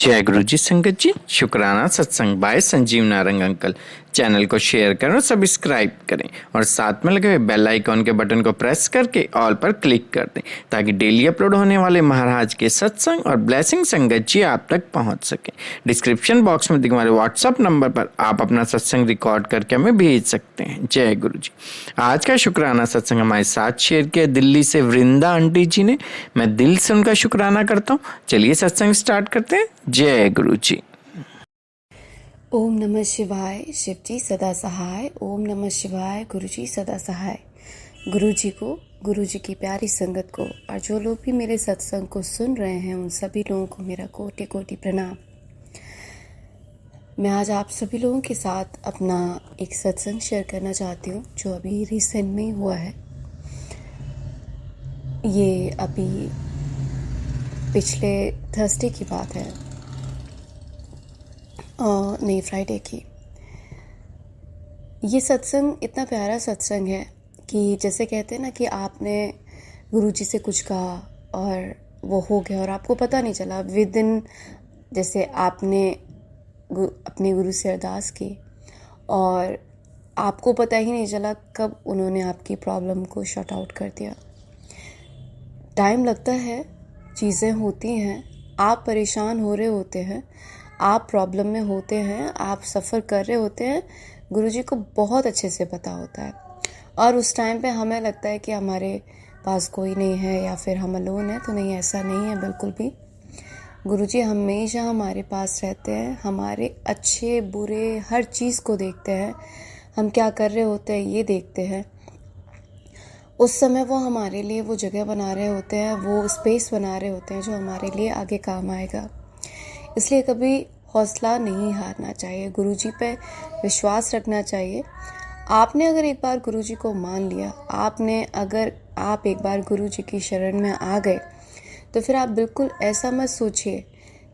जय गुरु जी संगत जी। शुक्राना सत्संग by Sanjeev Narang uncle. Channel को शेयर करें और सब्सक्राइब करें और साथ में लगे हुए बेल आइकॉन के बटन को प्रेस करके ऑल पर क्लिक कर दें ताकि डेली अपलोड होने वाले महाराज के सत्संग और ब्लेसिंग संगत जी आप तक पहुंच सके। डिस्क्रिप्शन बॉक्स में दिखे हमारे व्हाट्सअप नंबर पर आप अपना सत्संग रिकॉर्ड करके हमें भेज सकते हैं। जय गुरु जी। आज का शुक्राना सत्संग हमारे साथ शेयर किया दिल्ली से वृंदा आंटी जी ने। मैं दिल से उनका शुक्राना करता हूँ। चलिए सत्संग स्टार्ट करते हैं। जय गुरु जी। ओम नमः शिवाय। शिव जी सदा सहाय। ओम नमः शिवाय। गुरु जी सदा सहाय। गुरु जी को, गुरु जी की प्यारी संगत को और जो लोग भी मेरे सत्संग को सुन रहे हैं उन सभी लोगों को मेरा कोटि कोटि प्रणाम। मैं आज आप सभी लोगों के साथ अपना एक सत्संग शेयर करना चाहती हूँ जो अभी रिसेंट में हुआ है। ये अभी पिछले थर्सडे की बात है, नहीं फ्राइडे की। ये सत्संग इतना प्यारा सत्संग है कि जैसे कहते हैं ना कि आपने गुरुजी से कुछ कहा और वो हो गया और आपको पता नहीं चला। विद इन जैसे आपने अपने गुरु से अरदास की और आपको पता ही नहीं चला कब उन्होंने आपकी प्रॉब्लम को शॉर्ट आउट कर दिया। टाइम लगता है, चीज़ें होती हैं, आप परेशान हो रहे होते हैं, आप प्रॉब्लम में होते हैं, आप सफ़र कर रहे होते हैं। गुरुजी को बहुत अच्छे से पता होता है और उस टाइम पे हमें लगता है कि हमारे पास कोई नहीं है या फिर हम अलोन है। तो नहीं, ऐसा नहीं है बिल्कुल भी। गुरुजी हमेशा हमारे पास रहते हैं, हमारे अच्छे बुरे हर चीज़ को देखते हैं, हम क्या कर रहे होते हैं ये देखते हैं। उस समय वो हमारे लिए वो जगह बना रहे होते हैं, वो स्पेस बना रहे होते हैं जो हमारे लिए आगे काम आएगा। इसलिए कभी हौसला नहीं हारना चाहिए, गुरुजी पे विश्वास रखना चाहिए। आपने अगर एक बार गुरुजी को मान लिया, अगर आप एक बार गुरुजी की शरण में आ गए तो फिर आप बिल्कुल ऐसा मत सोचिए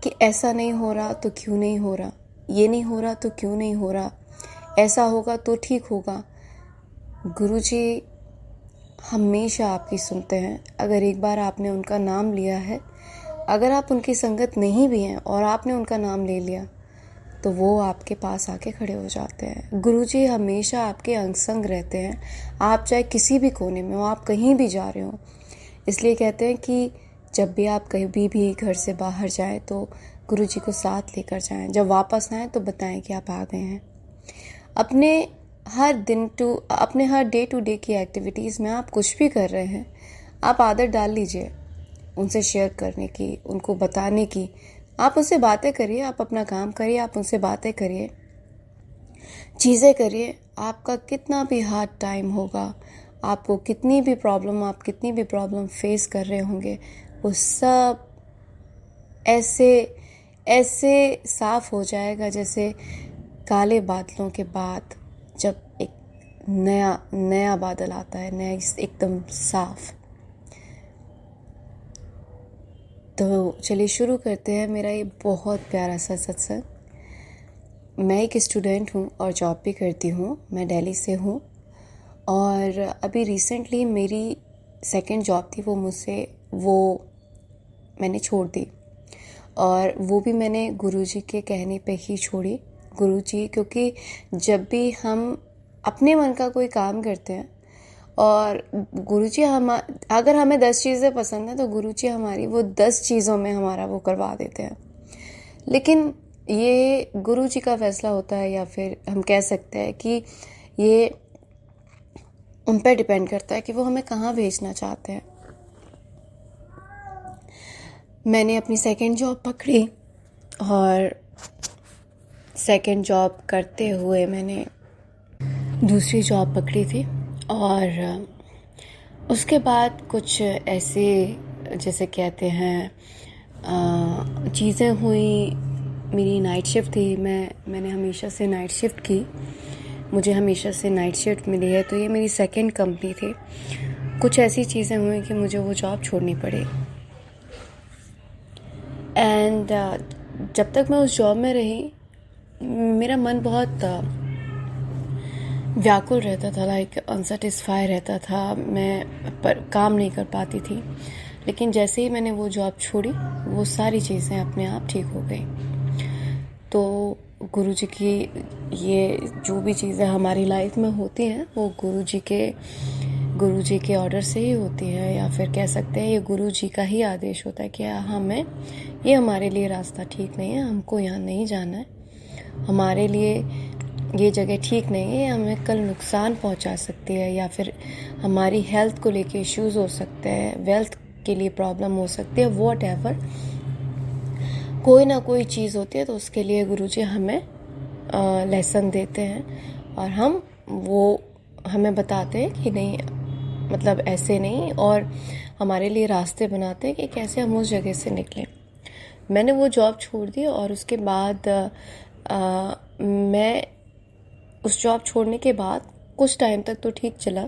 कि ऐसा नहीं हो रहा तो क्यों नहीं हो रहा, ये नहीं हो रहा तो क्यों नहीं हो रहा, ऐसा होगा तो ठीक होगा। गुरुजी हमेशा आपकी सुनते हैं। अगर एक बार आपने उनका नाम लिया है, अगर आप उनकी संगत नहीं भी हैं और आपने उनका नाम ले लिया तो वो आपके पास आके खड़े हो जाते हैं। गुरुजी हमेशा आपके अंग संग रहते हैं, आप चाहे किसी भी कोने में हो, आप कहीं भी जा रहे हो। इसलिए कहते हैं कि जब भी आप कहीं भी घर से बाहर जाएं तो गुरुजी को साथ लेकर जाएं। जब वापस आएँ तो बताएं कि आप आ गए हैं। अपने हर डे टू डे की एक्टिविटीज़ में आप कुछ भी कर रहे हैं, आप आदत डाल लीजिए उनसे शेयर करने की, उनको बताने की। आप उनसे बातें करिए, आप अपना काम करिए, आप उनसे बातें करिए, चीज़ें करिए। आपका कितना भी हार्ड टाइम होगा, आपको आप कितनी भी प्रॉब्लम फेस कर रहे होंगे, वो सब ऐसे साफ हो जाएगा जैसे काले बादलों के बाद जब एक नया बादल आता है, नया एकदम साफ। तो चलिए शुरू करते हैं मेरा ये बहुत प्यारा सा सत्संग। मैं एक स्टूडेंट हूँ और जॉब भी करती हूँ। मैं दिल्ली से हूँ और अभी रिसेंटली मेरी सेकंड जॉब थी, वो मैंने छोड़ दी और वो भी मैंने गुरुजी के कहने पे ही छोड़ी। गुरुजी, क्योंकि जब भी हम अपने मन का कोई काम करते हैं और गुरुजी अगर हमें 10 चीज़ें पसंद हैं तो गुरुजी हमारी वो 10 चीज़ों में हमारा वो करवा देते हैं। लेकिन ये गुरुजी का फैसला होता है या फिर हम कह सकते हैं कि ये उन पर डिपेंड करता है कि वो हमें कहाँ भेजना चाहते हैं। मैंने अपनी सेकंड जॉब पकड़ी और सेकंड जॉब करते हुए मैंने दूसरी जॉब पकड़ी थी और उसके बाद कुछ ऐसे जैसे कहते हैं चीज़ें हुई। मेरी नाइट शिफ्ट थी, मैंने हमेशा से नाइट शिफ्ट की, मुझे हमेशा से नाइट शिफ्ट मिली है। तो ये मेरी सेकंड कंपनी थी। कुछ ऐसी चीज़ें हुई कि मुझे वो जॉब छोड़नी पड़ी एंड जब तक मैं उस जॉब में रही मेरा मन बहुत व्याकुल रहता था, लाइक अनसेटिस्फाई रहता था। मैं पर काम नहीं कर पाती थी। लेकिन जैसे ही मैंने वो जॉब छोड़ी वो सारी चीज़ें अपने आप ठीक हो गई। तो गुरुजी की ये जो भी चीज़ें हमारी लाइफ में होती हैं वो गुरुजी के ऑर्डर से ही होती है, या फिर कह सकते हैं ये गुरुजी का ही आदेश होता है कि हमें ये हमारे लिए रास्ता ठीक नहीं है, हमको यहाँ नहीं जाना है, हमारे लिए ये जगह ठीक नहीं है, हमें कल नुकसान पहुंचा सकती है, या फिर हमारी हेल्थ को लेके इश्यूज़ हो सकते हैं, वेल्थ के लिए प्रॉब्लम हो सकती है, वॉट एवर कोई ना कोई चीज़ होती है। तो उसके लिए गुरुजी हमें लेसन देते हैं और हमें बताते हैं कि नहीं, मतलब ऐसे नहीं, और हमारे लिए रास्ते बनाते हैं कि कैसे हम उस जगह से निकलें। मैंने वो जॉब छोड़ दी और उसके बाद मैं उस जॉब छोड़ने के बाद कुछ टाइम तक तो ठीक चला,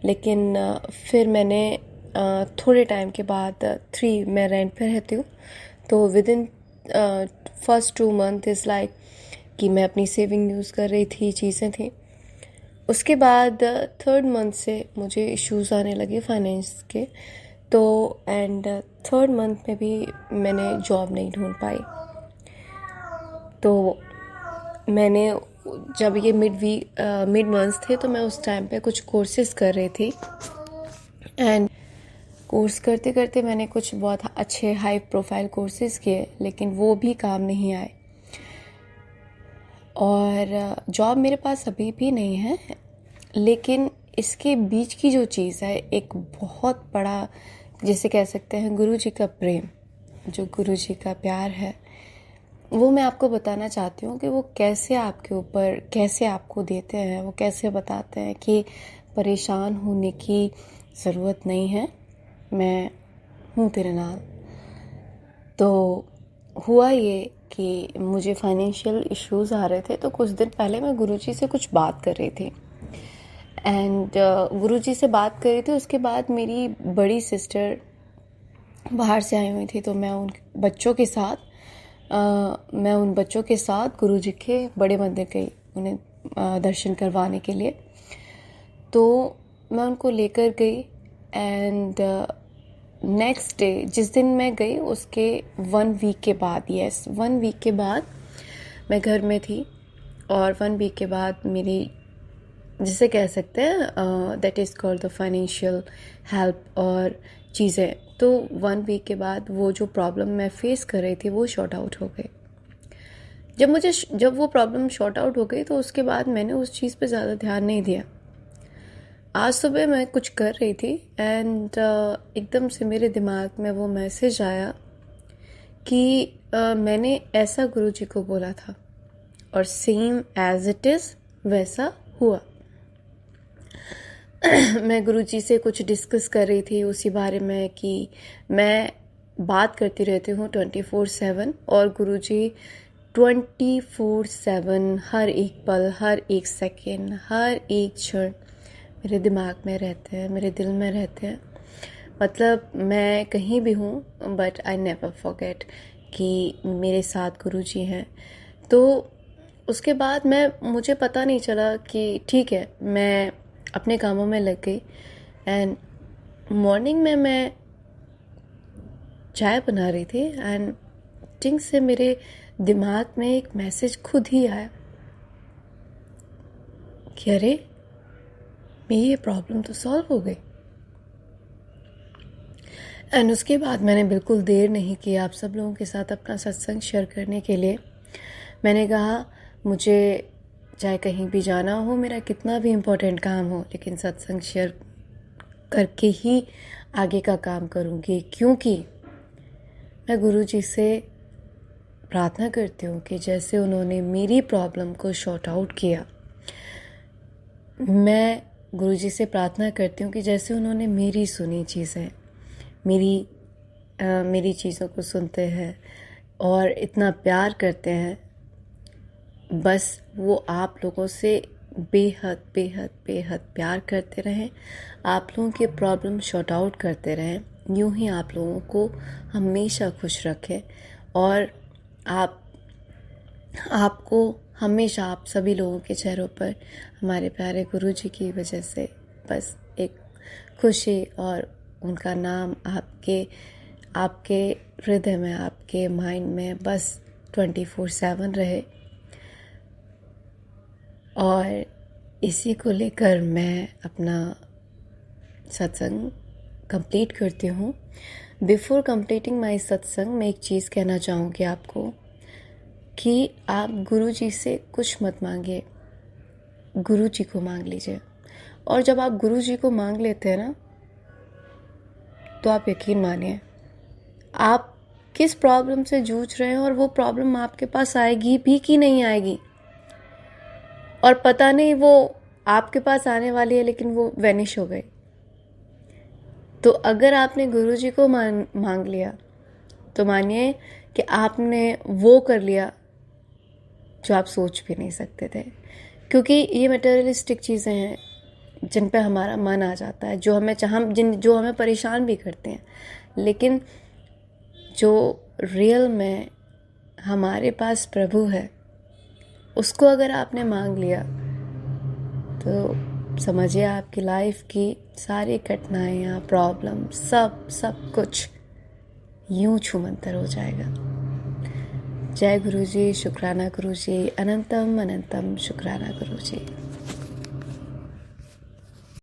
लेकिन फिर मैंने थोड़े टाइम के बाद मैं रेंट पे रहती हूँ, तो with in first 2 month is like कि मैं अपनी सेविंग यूज़ कर रही थी, चीज़ें थी। उसके बाद 3rd मंथ से मुझे इश्यूज़ आने लगे फाइनेंस के, तो एंड 3rd मंथ में भी मैंने जॉब नहीं ढूंढ पाई। तो मैंने जब ये मिड मंथ्स थे तो मैं उस टाइम पे कुछ कोर्सेज कर रही थी, एंड कोर्स करते करते मैंने कुछ बहुत अच्छे हाई प्रोफाइल कोर्सेज किए, लेकिन वो भी काम नहीं आए। और जॉब मेरे पास अभी भी नहीं है, लेकिन इसके बीच की जो चीज़ है, एक बहुत बड़ा जिसे कह सकते हैं गुरुजी का प्रेम, जो गुरुजी का प्यार है, वो मैं आपको बताना चाहती हूँ कि वो कैसे आपके ऊपर, कैसे आपको देते हैं, वो कैसे बताते हैं कि परेशान होने की ज़रूरत नहीं है, मैं हूँ तेरे नाल। तो हुआ ये कि मुझे फाइनेंशियल इश्यूज़ आ रहे थे, तो कुछ दिन पहले मैं गुरुजी से कुछ बात कर रही थी, एंड गुरुजी से बात कर रही थी। उसके बाद मेरी बड़ी सिस्टर बाहर से आई हुई थी, तो मैं उन बच्चों के साथ गुरुजी के बड़े मंदिर गई उन्हें दर्शन करवाने के लिए। तो मैं उनको लेकर गई, एंड नेक्स्ट डे जिस दिन मैं गई उसके 1 वीक के बाद, 1 वीक के बाद मैं घर में थी, और 1 वीक के बाद मेरी, जिसे कह सकते हैं that is called the financial help और चीज़ें, तो 1 वीक के बाद वो जो प्रॉब्लम मैं फेस कर रही थी वो शॉर्ट आउट हो गई। जब वो प्रॉब्लम शॉर्ट आउट हो गई तो उसके बाद मैंने उस चीज़ पे ज़्यादा ध्यान नहीं दिया। आज सुबह मैं कुछ कर रही थी, एंड एकदम से मेरे दिमाग में वो मैसेज आया कि मैंने ऐसा गुरुजी को बोला था, और सेम एज इट इज़ वैसा हुआ। मैं गुरुजी से कुछ डिस्कस कर रही थी उसी बारे में कि मैं बात करती रहती हूँ 24/7, और गुरुजी 24/7 हर एक पल, हर एक सेकेंड, हर एक क्षण मेरे दिमाग में रहते हैं, मेरे दिल में रहते हैं। मतलब मैं कहीं भी हूँ, बट आई नेवर फॉरगेट कि मेरे साथ गुरुजी हैं। तो उसके बाद मुझे पता नहीं चला कि ठीक है, मैं अपने कामों में लग गई, एंड मॉर्निंग में मैं चाय बना रही थी, एंड टिंग से मेरे दिमाग में एक मैसेज खुद ही आया कि अरे मेरी ये प्रॉब्लम तो सॉल्व हो गई। एंड उसके बाद मैंने बिल्कुल देर नहीं की आप सब लोगों के साथ अपना सत्संग शेयर करने के लिए। मैंने कहा मुझे चाहे कहीं भी जाना हो, मेरा कितना भी इम्पोर्टेंट काम हो, लेकिन सत्संग शेयर करके ही आगे का काम करूँगी, क्योंकि मैं गुरुजी से प्रार्थना करती हूँ कि जैसे उन्होंने मेरी प्रॉब्लम को शॉर्ट आउट किया, मैं गुरुजी से प्रार्थना करती हूँ कि जैसे उन्होंने मेरी सुनी चीज़ें, मेरी चीज़ों को सुनते हैं और इतना प्यार करते हैं, बस वो आप लोगों से बेहद बेहद बेहद प्यार करते रहें, आप लोगों की प्रॉब्लम शॉर्ट आउट करते रहें, यूं ही आप लोगों को हमेशा खुश रखें, और आपको हमेशा, आप सभी लोगों के चेहरों पर हमारे प्यारे गुरुजी की वजह से बस एक खुशी और उनका नाम आपके हृदय में, आपके माइंड में बस 24/7 रहे। और इसी को लेकर मैं अपना सत्संग कंप्लीट करती हूँ। बिफोर कंप्लीटिंग माय सत्संग मैं एक चीज़ कहना चाहूँगी आपको कि आप गुरु जी से कुछ मत मांगिए, गुरु जी को मांग लीजिए। और जब आप गुरु जी को मांग लेते हैं ना, तो आप यकीन मानिए आप किस प्रॉब्लम से जूझ रहे हैं और वो प्रॉब्लम आपके पास आएगी भी कि नहीं आएगी, और पता नहीं वो आपके पास आने वाली है लेकिन वो वैनिश हो गई। तो अगर आपने गुरु जी को मांग लिया तो मानिए कि आपने वो कर लिया जो आप सोच भी नहीं सकते थे। क्योंकि ये मटेरियलिस्टिक चीज़ें हैं जिन पे हमारा मन आ जाता है, जो हमें परेशान भी करते हैं। लेकिन जो रियल में हमारे पास प्रभु है, उसको अगर आपने मांग लिया तो समझिए आपकी लाइफ की सारी कठिनाइयाँ, प्रॉब्लम, सब कुछ यूं छूमंतर हो जाएगा। जय गुरु जी, शुक्राना गुरु जी, अनंतम अनंतम शुक्राना गुरु जी।